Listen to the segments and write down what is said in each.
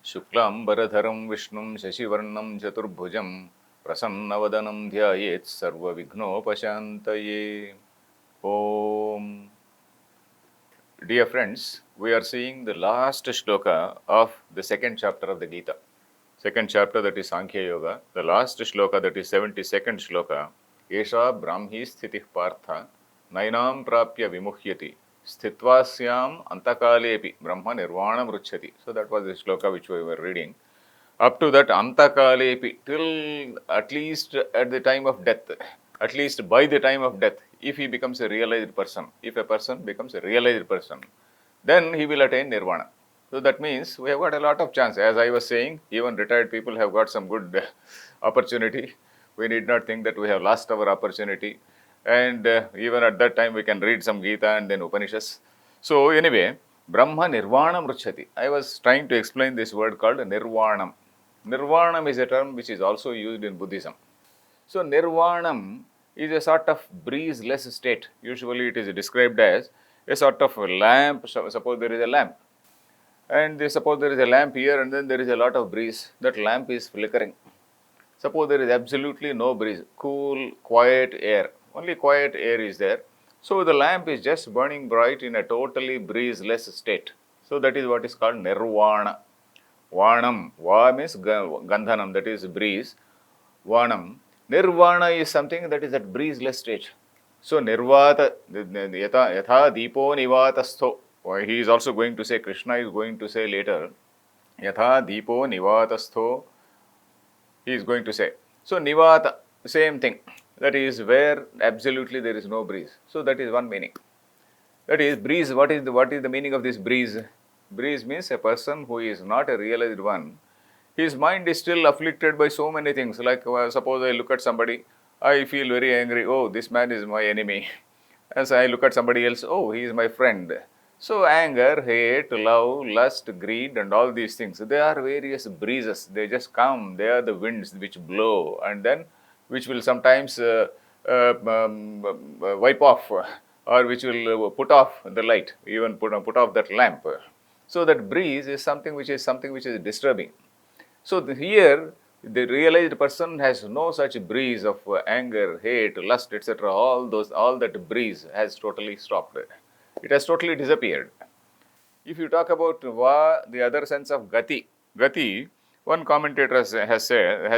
शुक्लांबरधरं विष्णुं शशिवर्णं चतुर्भुजं प्रसन्नवदनं ध्यायेत् सर्वविघ्नोपशान्तये. Om. Dear friends, we are seeing the last shloka of the second chapter of the Gita. Second chapter, that is Sankhya Yoga. The last shloka, that is 72nd shloka. Esha brahmi sthitih partha nainam prapya vimuhyati sthitvasyam antakalepi brahma nirvanam ruchyati. So that was the shloka which we were reading. Up to that antakalepi, till at least at the time of death, at least by the time of death, if he becomes a realized person, if a person becomes a realized person, then he will attain nirvana. So that means we have got a lot of chance. As I was saying, even retired people have got some good opportunity. We need not think that we have lost our opportunity. And even at that time, we can read some Gita and then Upanishads. So anyway, Brahma Nirvanam Ruchyati. I was trying to explain this word called Nirvanam. Nirvanam is a term which is also used in Buddhism. So Nirvanam is a sort of breezeless state. Usually it is described as a sort of a lamp. Suppose there is a lamp. And suppose there is a lamp here and then there is a lot of breeze. That lamp is flickering. Suppose there is absolutely no breeze. Cool, quiet air. Only quiet air is there. So the lamp is just burning bright in a totally breezeless state. So that is what is called nirvana. Vanam. Va means gandhanam, that is breeze. Vanam. Nirvana is something that is at breezeless stage. So nirvata, yatha deepo nivatastho. He is also going to say, Krishna is going to say later, yatha deepo nivatastho, he is going to say. So nivata, same thing. That is where absolutely there is no breeze. So that is one meaning. That is breeze. What is the meaning of this breeze? Breeze means a person who is not a realized one. His mind is still afflicted by so many things. Like suppose I look at somebody, I feel very angry. Oh, this man is my enemy. As I look at somebody else, oh, he is my friend. So anger, hate, love, lust, greed and all these things, they are various breezes. They just come. They are the winds which blow and then which will sometimes wipe off or which will put off the light, even put off that lamp. So that breeze is something which is disturbing. So here the realized person has no such breeze of anger, hate, lust, etc. All that breeze has totally stopped. It has totally disappeared. If you talk about va, the other sense of gati, one commentator has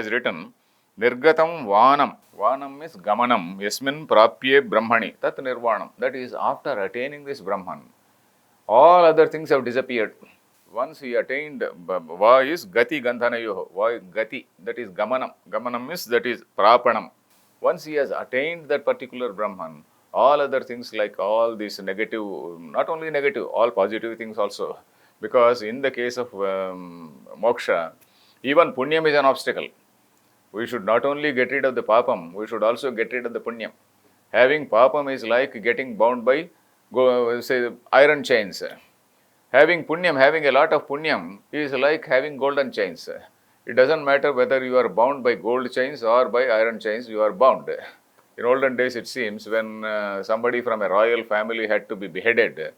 written, nirgatam vanam. Vanam means gamanam. Yasmin prapye brahmani. Tat nirvanam. That is, after attaining this Brahman, all other things have disappeared. Once he attained, va is gati gandhanayoho, va gati, that is gamanam. Gamanam is, that is prapanam. Once he has attained that particular Brahman, all other things like all these negative, not only negative, all positive things also. Because in the case of moksha, even punyam is an obstacle. We should not only get rid of the papam, we should also get rid of the punyam. Having papam is like getting bound by, say, iron chains. Having punyam, having a lot of punyam is like having golden chains. It doesn't matter whether you are bound by gold chains or by iron chains, you are bound. In olden days, it seems, when somebody from a royal family had to be beheaded,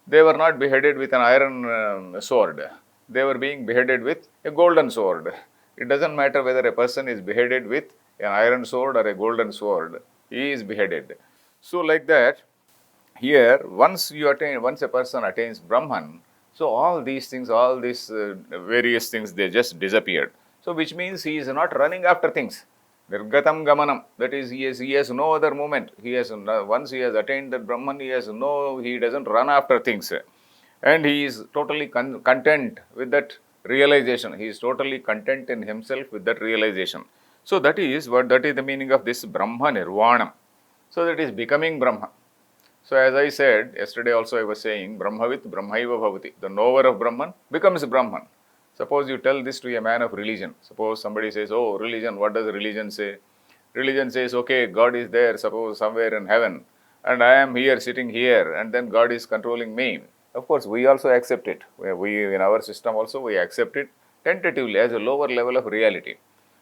they were not beheaded with an iron sword. They were being beheaded with a golden sword. It doesn't matter whether a person is beheaded with an iron sword or a golden sword, he is beheaded. So like that, here, once a person attains Brahman, so all these things, all these various things, they just disappeared. So which means he is not running after things. Nirgatam gamanam, that is, he has no other moment. Once he has attained that Brahman, he doesn't run after things. And he is totally content with that realization. He is totally content in himself with that realization. So that is the meaning of this Brahma Nirvanam. So that is becoming Brahma. So as I said, yesterday also I was saying, Brahmavit Brahmaiva Bhavati. The knower of Brahman becomes Brahman. Suppose you tell this to a man of religion. Suppose somebody says, oh, religion, what does religion say? Religion says, okay, God is there, suppose somewhere in heaven, and I am here, sitting here, and then God is controlling me. Of course, we also accept it. We in our system also, we accept it tentatively as a lower level of reality.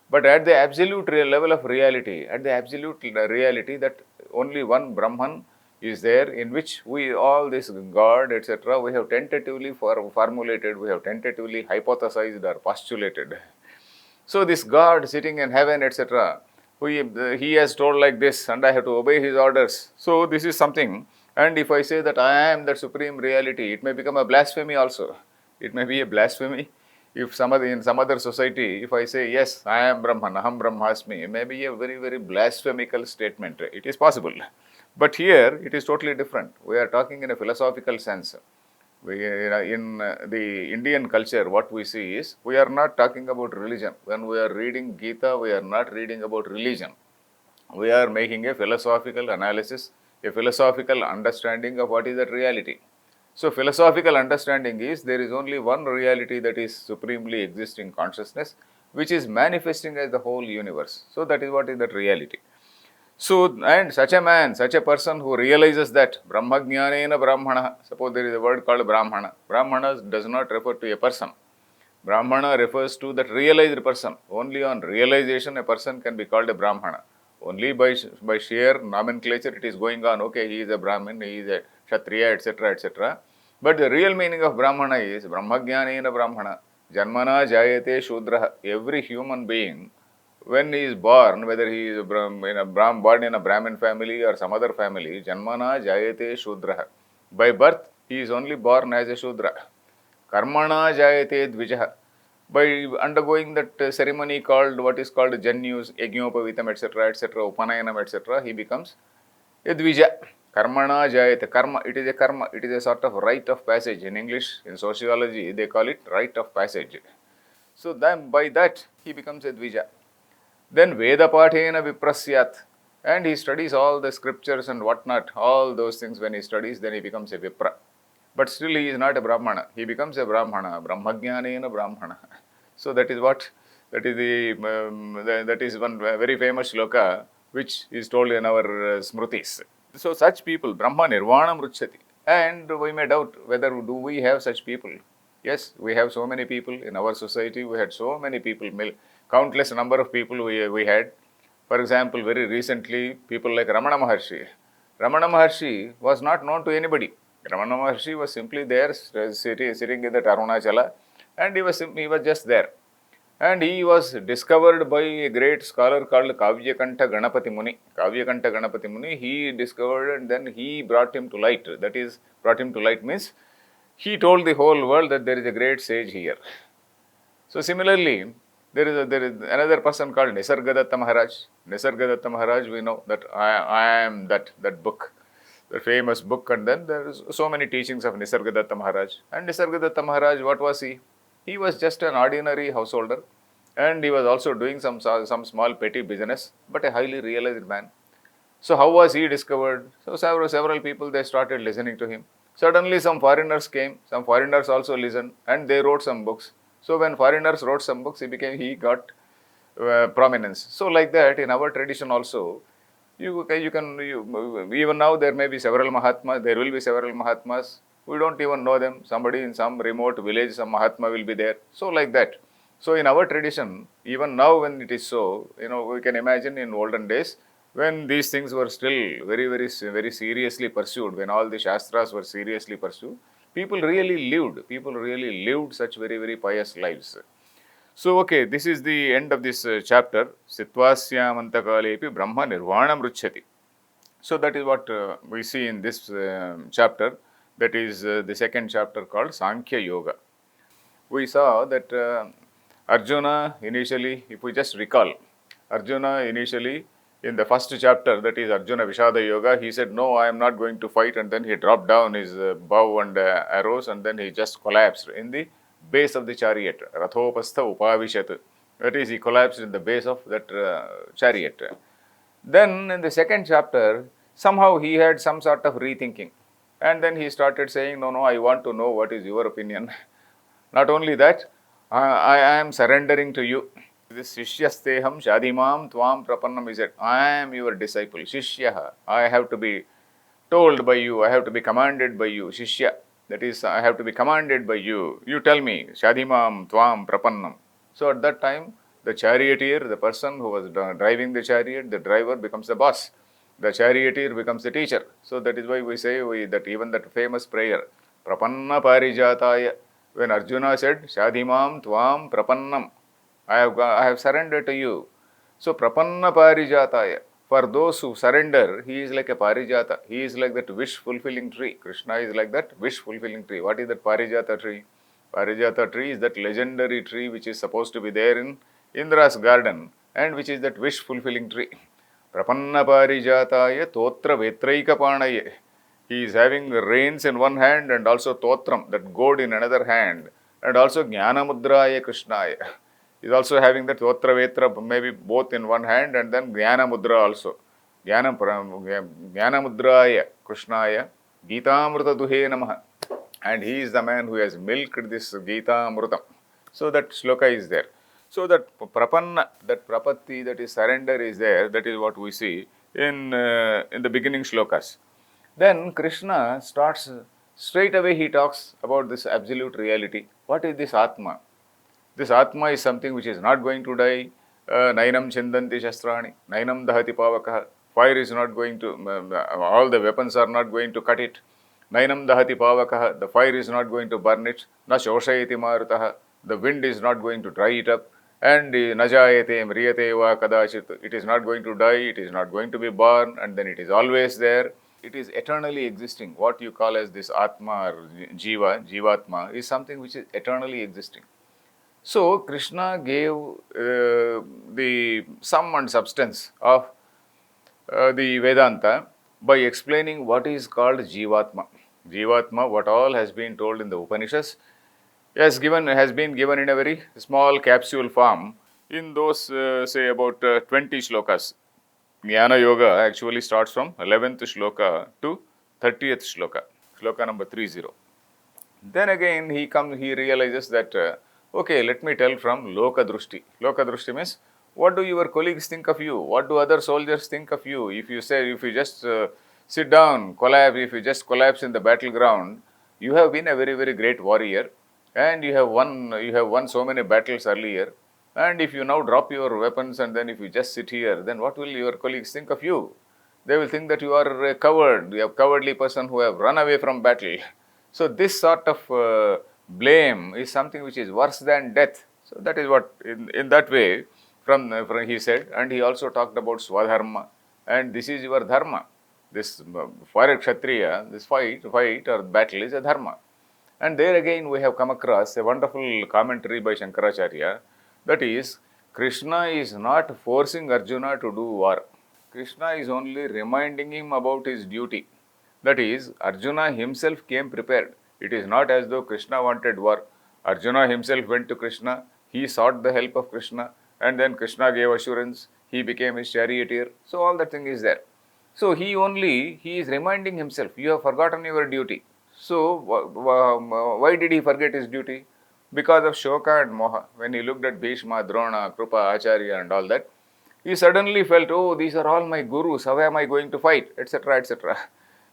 But at the absolute level of reality, that only one Brahman is there, in which we all this God, etc., we have tentatively formulated, we have tentatively hypothesized or postulated. So this God sitting in heaven, etc., he has told like this, and I have to obey his orders. So this is something. And if I say that I am the supreme reality, it may become a blasphemy also. It may be a blasphemy. If in some other society, if I say yes, I am Brahman, Aham Brahmasmi, it may be a very, very blasphemical statement. It is possible. But here, it is totally different. We are talking in a philosophical sense. In the Indian culture, what we see is, we are not talking about religion. When we are reading Gita, we are not reading about religion. We are making a philosophical analysis, a philosophical understanding of what is that reality. So, philosophical understanding is, there is only one reality that is supremely existing consciousness, which is manifesting as the whole universe. So, that is what is that reality. So, and such a man, such a person who realizes that Brahmajnanena Brahmana, suppose there is a word called Brahmana. Brahmana does not refer to a person. Brahmana refers to that realized person. Only on realization a person can be called a Brahmana. Only by sheer nomenclature it is going on. Okay, he is a Brahmin, he is a Kshatriya, etc., etc. But the real meaning of Brahmana is Brahmajnanena Brahmana. Janmana Jayate Shudraha. Every human being, when he is born, whether he is born in a Brahmin family or some other family, Janmana Jayate Shudraha. By birth, he is only born as a Shudra. Karmana Jayate Dvijaha. By undergoing that ceremony called, what is called Janyus, Yajnopavitam, etc., etc., Upanayanam, etc., he becomes a Dvija. Karmana Jayate. Karma, it is a karma, it is a sort of rite of passage. In English, in sociology, they call it rite of passage. So then by that, he becomes a Dvija. Then Veda Pathena Viprasyat, and he studies all the scriptures and whatnot, all those things. When he studies, then he becomes a Vipra. But still he is not a Brahmana. He becomes a Brahmana, Brahmajnanena Brahmana. So that is what, that is that is one very famous shloka which is told in our Smritis. So such people, Brahma Nirvanam Ruchyati. And we may doubt whether do we have such people. Yes, we have so many people in our society. We had so many people, countless number of people we had. For example, very recently, people like Ramana Maharshi. Ramana Maharshi was not known to anybody. Ramana Maharshi was simply there, sitting in the Arunachala, and he was just there. And he was discovered by a great scholar called Kavyakanta Ganapati Muni. Kavyakanta Ganapati Muni, he discovered and then he brought him to light. That is, brought him to light means, he told the whole world that there is a great sage here. So similarly, there is another person called Nisargadatta Maharaj. Nisargadatta Maharaj, we know that I am that book, the famous book, and then there is so many teachings of Nisargadatta Maharaj. And Nisargadatta Maharaj, what was he? He was just an ordinary householder, and he was also doing some small petty business, but a highly realized man. So how was he discovered? So several people, they started listening to him. Suddenly some foreigners came, some foreigners also listened, and they wrote some books. So when foreigners wrote some books, he got prominence. So like that, in our tradition also, even now there may be several Mahatmas, there will be several Mahatmas. We don't even know them. Somebody in some remote village, some Mahatma will be there. So like that. So in our tradition, even now when it is so, we can imagine in olden days, when these things were still very seriously pursued, when all the Shastras were seriously pursued, people really lived such very pious lives. So, okay, this is the end of this chapter. Sitvasyamantakalepi Brahma Nirvanam Ruchyati. So, that is what we see in this chapter. That is the second chapter called Sankhya Yoga. We saw that Arjuna initially, if we just recall, Arjuna initially in the first chapter, that is Arjuna Vishada Yoga, he said, no, I am not going to fight, and then he dropped down his bow and arrows, and then he just collapsed in the base of the chariot. Rathopastha Upavishat. That is, he collapsed in the base of that chariot. Then in the second chapter, somehow he had some sort of rethinking. And then he started saying, no, I want to know what is your opinion. Not only that, I am surrendering to you. This Shishyasteham Shadimam Tvam Prapannam is it. I am your disciple. Shishyaha. I have to be told by you. I have to be commanded by you. Shishya. That is, I have to be commanded by you. You tell me. Shadimam Tvam Prapannam. So at that time, the charioteer, the person who was driving the chariot, the driver becomes the boss. The charioteer becomes the teacher. So that is why we say that even that famous prayer, Prapanna Parijataya, when Arjuna said, Shadhimam Tvam Prapannam, I have surrendered to you. So Prapanna Parijataya, for those who surrender, he is like a Parijata. He is like that wish fulfilling tree. Krishna is like that wish fulfilling tree. What is that Parijata tree? Parijata tree is that legendary tree which is supposed to be there in Indra's garden, and which is that wish fulfilling tree. Prapanna Parijataya Totra Vetraika Panaye. He is having reins in one hand and also Totram, that goad in another hand, and also Jnana Mudraya Krishnaya. He is also having that Totra Vetra maybe both in one hand, and then Jnana Mudra also. Jnana Mudraya Krishnaya Geeta Amrita Duhe Namaha. And he is the man who has milked this Geeta Amrutam. So that shloka is there. So that prapanna, that prapatti, that is surrender is there. That is what we see in the beginning shlokas. Then Krishna starts, straight away he talks about this absolute reality. What is this Atma? This Atma is something which is not going to die. Nainam chindanti shastrani, nainam dahati pavakaha. Fire is not going to, all the weapons are not going to cut it. Nainam dahati pavakaha, the fire is not going to burn it. Na shoshayati marutaha, the wind is not going to dry it up. And najayate mriyate va kadachit, it is not going to die, it is not going to be born, and then it is always there. It is eternally existing. What you call as this Atma or Jiva, Jivatma, is something which is eternally existing. So Krishna gave the sum and substance of the Vedanta by explaining what is called Jivatma. Jivatma, what all has been told in the Upanishads, has been given in a very small capsule form in those say about 20 shlokas. Jnana Yoga actually starts from 11th shloka to 30th shloka, shloka number 30. Then again he realizes that, okay, let me tell from Loka Drushti. Loka Drushti means, what do your colleagues think of you? What do other soldiers think of you? If you just sit down, collapse, if you just collapse in the battleground, you have been a very, very great warrior, and you have won so many battles earlier. And if you now drop your weapons and then if you just sit here, then what will your colleagues think of you? They will think that you are a coward, you are a cowardly person who have run away from battle. So this sort of blame is something which is worse than death. So that is what, in that way, from he said, and he also talked about swadharma, and this is your dharma. This for a kshatriya, this fight or battle is a dharma. And there again we have come across a wonderful commentary by Shankaracharya, that is, Krishna is not forcing Arjuna to do war. Krishna is only reminding him about his duty. That is, Arjuna himself came prepared. It is not as though Krishna wanted war. Arjuna himself went to Krishna, he sought the help of Krishna, and then Krishna gave assurance, he became his charioteer. So all that thing is there. So he is reminding himself, you have forgotten your duty. So why did he forget his duty? Because of Shoka and Moha. When he looked at Bhishma, Drona, Krupa, Acharya and all that, he suddenly felt, oh, these are all my gurus, how am I going to fight, etc., etc.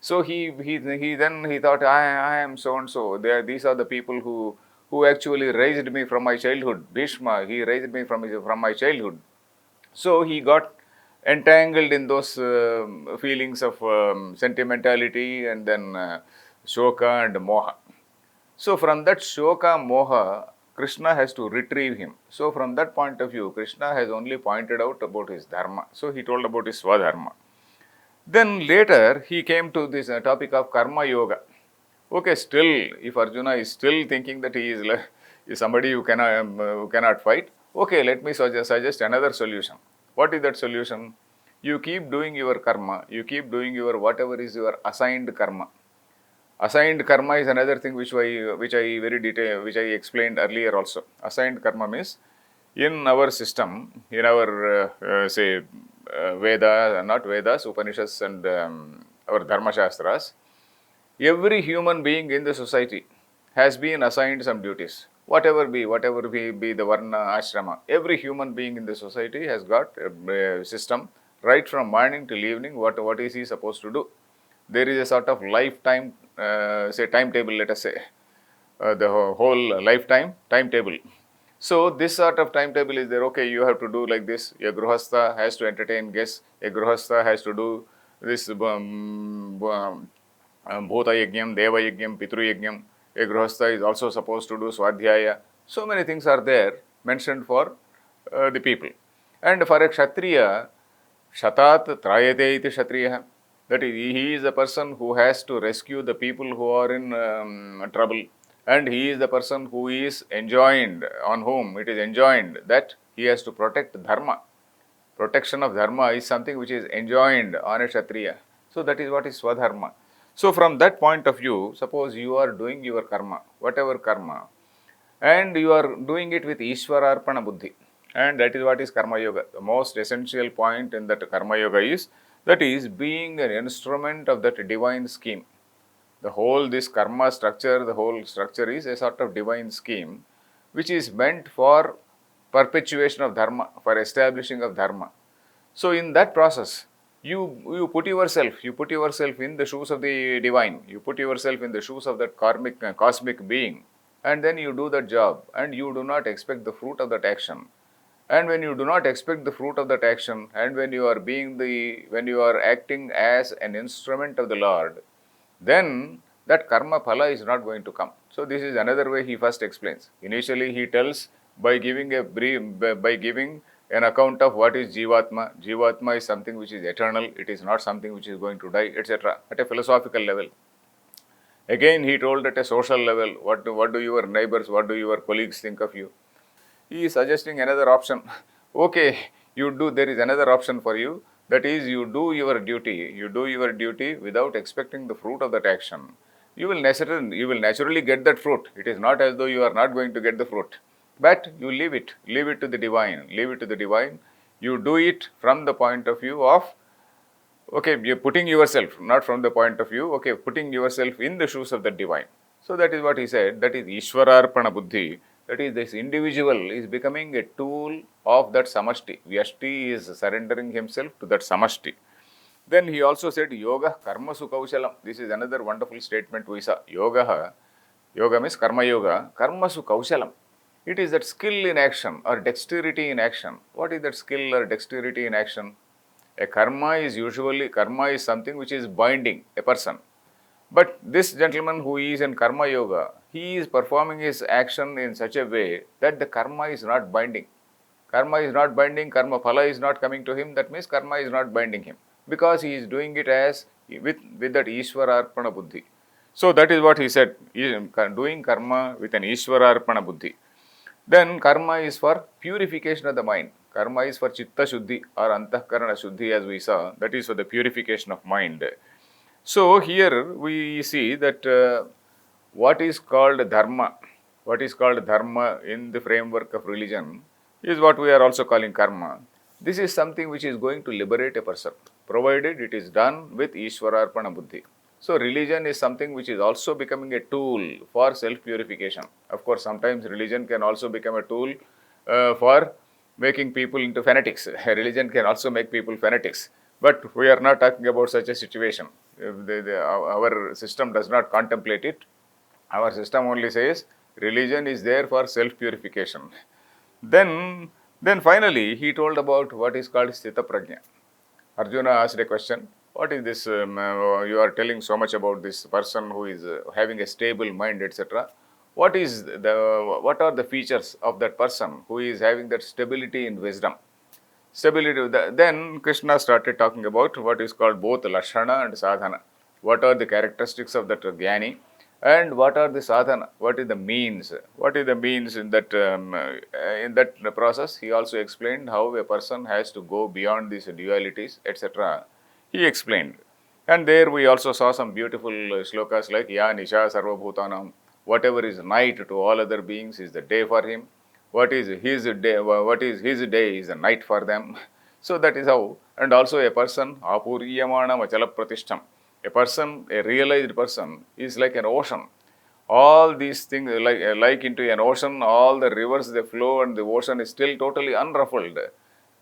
So he thought, I am so and so. These are the people who actually raised me from my childhood. Bhishma, he raised me from my childhood. So he got entangled in those feelings of sentimentality and then Shoka and Moha. So from that Shoka, Moha, Krishna has to retrieve him. So from that point of view, Krishna has only pointed out about his dharma. So he told about his swadharma. Then later he came to this topic of karma yoga. Okay, still, if Arjuna is still thinking that he is somebody who cannot fight, okay, let me suggest another solution. What is that solution? You keep doing your karma, you keep doing your whatever is your assigned karma. Assigned karma is another thing which I explained earlier also. Assigned karma means, in our system, in our Veda, not Vedas, Upanishads and our Dharma Shastras, every human being in the society has been assigned some duties. Whatever be the Varna, Ashrama, every human being in the society has got a system, right from morning till evening, what is he supposed to do. There is a sort of lifetime, timetable, let us say, the whole lifetime timetable. So this sort of timetable is there. Okay, you have to do like this. A Gruhastha has to entertain guests. A Gruhastha has to do this Bhuta Yajnam, Deva Yajnam, Pitru Yajnam. A Grihastha is also supposed to do Swadhyaya. So many things are there mentioned for the people. And for a Kshatriya, Shatat Trayate iti Kshatriya. That is, he is the person who has to rescue the people who are in trouble. And he is the person who is enjoined, on whom it is enjoined that he has to protect Dharma. Protection of Dharma is something which is enjoined on a Kshatriya. So that is what is Swadharma. So from that point of view, suppose you are doing your karma, whatever karma, and you are doing it with Ishwararpana Buddhi. And that is what is Karma Yoga. The most essential point in that Karma Yoga is, that is being an instrument of that divine scheme. The whole this karma structure, the whole structure is a sort of divine scheme which is meant for perpetuation of Dharma, for establishing of Dharma. So in that process, you put yourself in the shoes of the divine, you put yourself in the shoes of that cosmic being, and then you do that job, and you do not expect the fruit of that action. And when you do not expect the fruit of that action, and when you are acting as an instrument of the Lord, then that karma phala is not going to come. So this is another way he first explains. Initially he tells by giving an account of what is Jivatma. Jivatma is something which is eternal, it is not something which is going to die, etc. at a philosophical level. Again he told at a social level, what do your neighbors, what do your colleagues think of you? He is suggesting another option. Okay, there is another option for you. That is, you do your duty without expecting the fruit of that action. You will naturally get that fruit. It is not as though you are not going to get the fruit. But you leave it to the divine, You do it from the point of view of, okay, you're putting yourself, not from the point of view, okay, putting yourself in the shoes of the divine. So that is what he said, that is Ishwararpana Buddhi. That is, this individual is becoming a tool of that samashti. Vyashti is surrendering himself to that samashti. Then he also said, Yoga Karmasu Kaushalam. This is another wonderful statement we saw. Yoga means Karma Yoga, Karmasu Kaushalam. It is that skill in action or dexterity in action. What is that skill or dexterity in action? Karma is something which is binding a person. But this gentleman who is in Karma Yoga, he is performing his action in such a way that the karma is not binding. Karma is not binding, karma phala is not coming to him, that means karma is not binding him. Because he is doing it as with that Ishwararpana Buddhi. So that is what he said, doing karma with an Ishwararpana Buddhi. Then karma is for purification of the mind. Karma is for chitta shuddhi or antahkarana shuddhi, as we saw. That is for the purification of mind. So here we see that what is called dharma in the framework of religion is what we are also calling karma. This is something which is going to liberate a person, provided it is done with Ishwararpana Buddhi. So religion is something which is also becoming a tool for self-purification. Of course, sometimes religion can also become a tool for making people into fanatics. Religion can also make people fanatics. But we are not talking about such a situation. Our system does not contemplate it. Our system only says religion is there for self-purification. Then finally, he told about what is called Sthita Prajna. Arjuna asked a question, what is this, you are telling so much about this person who is having a stable mind, etc. What are the features of that person who is having that stability in wisdom? Then Krishna started talking about what is called both Lakshana and Sadhana. What are the characteristics of that Jnani and what are the sadhana? What is the means? What is the means in that process? He also explained how a person has to go beyond these dualities, etc. He explained. And there we also saw some beautiful shlokas like Ya Nisha Sarva Bhutanam. Whatever is night to all other beings is the day for him. What is his day is a night for them. So that is how. And also a person, Apuriyamana Machala Pratishtam. A realized person is like an ocean. All these things, like into an ocean, all the rivers they flow and the ocean is still totally unruffled.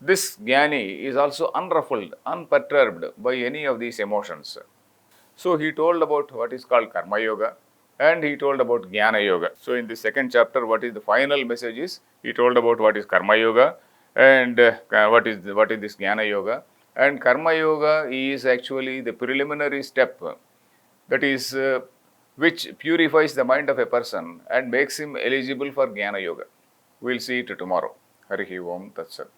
This Jnani is also unruffled, unperturbed by any of these emotions. So he told about what is called Karma Yoga and he told about Jnana Yoga. So in the second chapter, what is the final message is, he told about what is Karma Yoga and what is this Jnana Yoga. And Karma Yoga is actually the preliminary step, that is, which purifies the mind of a person and makes him eligible for Jnana Yoga. We'll see it tomorrow. Harihi Om Tat Sat.